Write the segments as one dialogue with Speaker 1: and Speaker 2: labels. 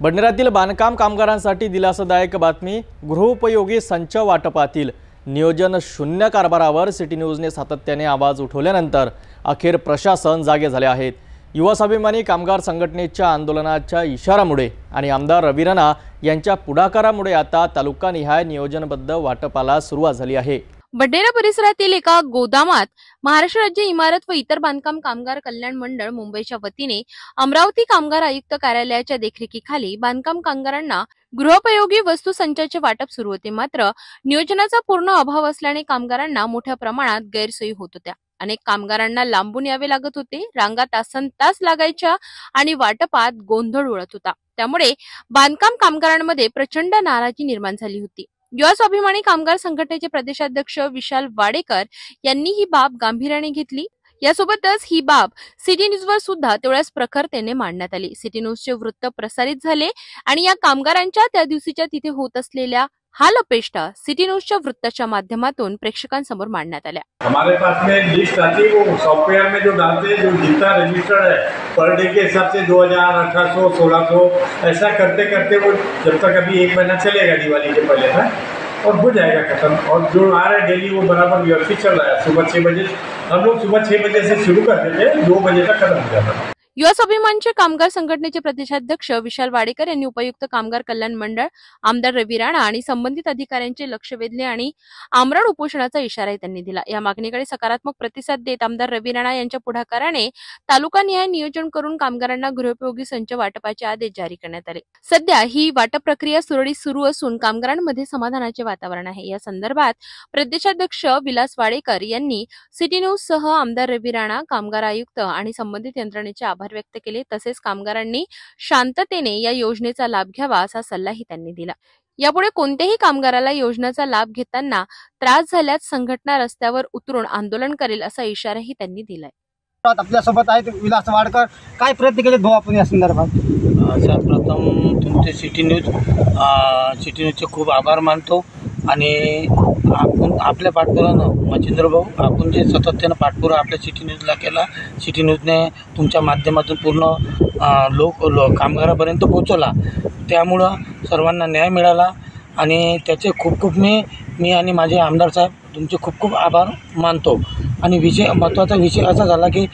Speaker 1: बडनेरातील बांधकाम कामगारांसाठी दिलासादायक बातमी। गृहोपयोगी संच वाटपातील नियोजन शून्य कारभारावर सिटी न्यूजने सातत्याने आवाज उठवल्यानंतर अखेर प्रशासन जागे झाले आहेत। युवा स्वाभिमानी कामगार संघटनेच्या आंदोलनाच्या इशारामुळे आणि आमदार रवी राणा यांच्या पुढाकारामुळे आता तालुकानिहाय नियोजनबद्ध वाटपाला सुरुवात झाली आहे।
Speaker 2: बडनेरा परिसरातील एका गोदामात महाराष्ट्र राज्य इमारत व इतर बांधकाम कामगार कल्याण मंडळ मुंबईच्या वतीने अमरावती कामगार आयुक्त कार्यालयाच्या देखरेखीखाली बांधकाम कामगारांना गृहोपयोगी वस्तू संचाचे वाटप सुरू होते। मात्र नियोजनाचा पूर्ण अभाव असल्याने कामगारांना मोठ्या प्रमाणात गैरसोयी होत होत्या। अनेक कामगारांना लांबून यावे लागत होते, रांगा तासनतास लागायच्या आणि वाटपात गोंधळ उडत होता। त्यामुळे बांधकाम कामगारांमध्ये प्रचंड नाराजी निर्माण झाली होती। युवा स्वाभिमानी कामगार संघटनेचे प्रदेशाध्यक्ष विशाल वाडेकर यांनी ही बाब गांभीर्याने घेतली। यासोबतच ही बाब सिटी न्यूजवर सुद्धा तेवढ्याच प्रखरतेने मांडण्यात आली। सिटी न्यूजचे वृत्त प्रसारित झाले आणि या कामगारांच्या त्या दिवशीच्या तिथे होत असलेल्या हाल अपेष्टा सिटी न्यूजच्या वृत्ताच्या माध्यमातून प्रेक्षकांसमोर मांडण्यात आल्या।
Speaker 3: हमारे पास में एक लिस्ट आती है, वो सॉफ्टवेयर में जो डालते हैं, जो जितना रजिस्टर्ड है पर डे के हिसाब से 2000, 1800, 1600 ऐसा करते करते वो जब तक अभी एक महीना चलेगा दिवाली के पहले तक और हो जाएगा खत्म। और जो आ रहा है डेली वो बराबर व्यवस्थित चल रहा है। सुबह 6 बजे हम लोग सुबह 6 बजे से शुरू कर देते हैं, 2 बजे तक खत्म हो जाता है।
Speaker 2: युवा स्वाभिमानचे कामगार संघटनेचे प्रदेशाध्यक्ष विशाल वाडेकर यांनी उपायुक्त कामगार कल्याण मंडळ, आमदार रवी राणा आणि संबंधित अधिकाऱ्यांचे लक्ष वेधले आणि आमरण उपोषणाचा इशाराही त्यांनी दिला। या मागणीकडे सकारात्मक प्रतिसाद देत आमदार रवी राणा यांच्या पुढाकाराने तालुकानिहाय नियोजन करून कामगारांना गृहोपयोगी संच वाटपाचे आदेश जारी करण्यात आले। सध्या ही वाटप प्रक्रिया सुरळीत सुरू असून कामगारांमध्ये समाधानाचे वातावरण आहे। या संदर्भात प्रदेशाध्यक्ष विलास वाडेकर यांनी सिटी न्यूज सह आमदार रवी राणा, कामगार आयुक्त आणि संबंधित यंत्रणेचे आभार व्यक्त केले। तसेच कामगारांनी शांततेने या योजनेचा लाभ घ्यावा असा सल्लाही त्यांनी दिला। यापुढे कोणत्याही कामगाराला योजनेचा लाभ घेताना त्रास झाल्यास संघटना रस्त्यावर उतरून आंदोलन करेल असा इशाराही त्यांनी दिलाय।
Speaker 4: आपल्यासोबत आहेत विलास वाडकर, काय प्रयत्न केले भाऊ आपण या संदर्भात?
Speaker 5: सर्वप्रथम तुमचे सिटी न्यूजचे खूप आभार मानतो आणि आपण आपल्या पाठपुरानं मच्छिंद्र भाऊ आपण जे सातत्यानं पाठपुरा आपल्या सिटी न्यूजला केला, सिटी न्यूजने तुमच्या माध्यमातून पूर्ण कामगारापर्यंत पोहोचवला, त्यामुळं सर्वांना न्याय मिळाला आणि त्याचे खूप मी आणि माझे आमदार साहेब तुमचे खूप आभार मानतो। आणि महत्त्वाचा विषय असा झाला की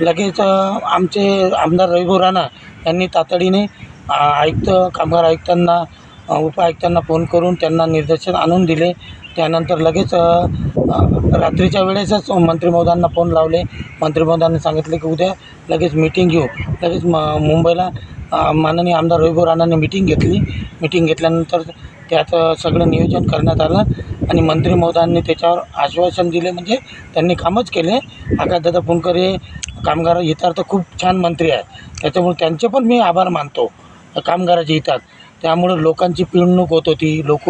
Speaker 5: लगेच आमचे आमदार रवी राणा यांनी तातडीने कामगार आयुक्तांना, उपायुक्तांना फोन करून त्यांना निर्देशन आणून दिले। त्यानंतर लगेच रात्रीच्या वेळेसच मंत्री महोदयांना फोन लावले। मंत्री महोदयांनी सांगितले की उद्या लगेच मीटिंग घेऊ। लगेच मुंबईला माननीय आमदार रवी राणांनी मीटिंग घेतली। मीटिंग घेतल्यानंतर त्यात सगळं नियोजन करण्यात आलं आणि मंत्री महोदयांनी त्याच्यावर आश्वासन दिले, म्हणजे त्यांनी कामच केले। आकाशदादा पुणकर हे कामगार हितार्थ खूप छान मंत्री आहे, त्याच्यामुळे त्यांचे पण मी आभार मानतो कामगाराच्या हितात। त्यामुळे लोकांची पिळवणूक होत होती, लोक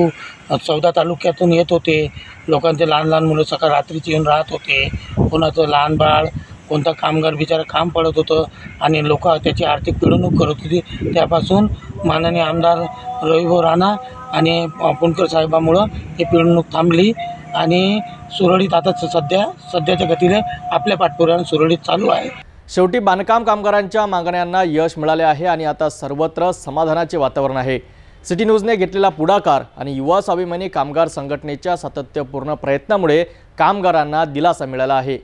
Speaker 5: 14 तालुक्यातून येत होते, लोकांचे लहान मुलं सकाळ रात्रीची येऊन राहत होते, कोणाचं लहान बाळ, कोणता कामगार बिचारा काम पडत होतं आणि लोक त्याची आर्थिक पिळवणूक करत होती। त्यापासून माननीय आमदार रवी राणा आणि पुणकर साहेबामुळं ही पिळवणूक थांबली आणि सुरळीत आता सध्याच्या गतीने आपल्या पाठपुराव्याने सुरळीत चालू आहे।
Speaker 1: शेवटी बांधकाम कामगारांच्या मागण्यांना यश मिळाले आहे आणि आता सर्वत्र समाधानाचे वातावरण आहे। सिटी न्यूजने घेतलेला पुढाकार आणि युवा स्वाभिमानी कामगार संघटनेच्या सातत्यपूर्ण प्रयत्नामुळे कामगारांना दिलासा मिळाला आहे।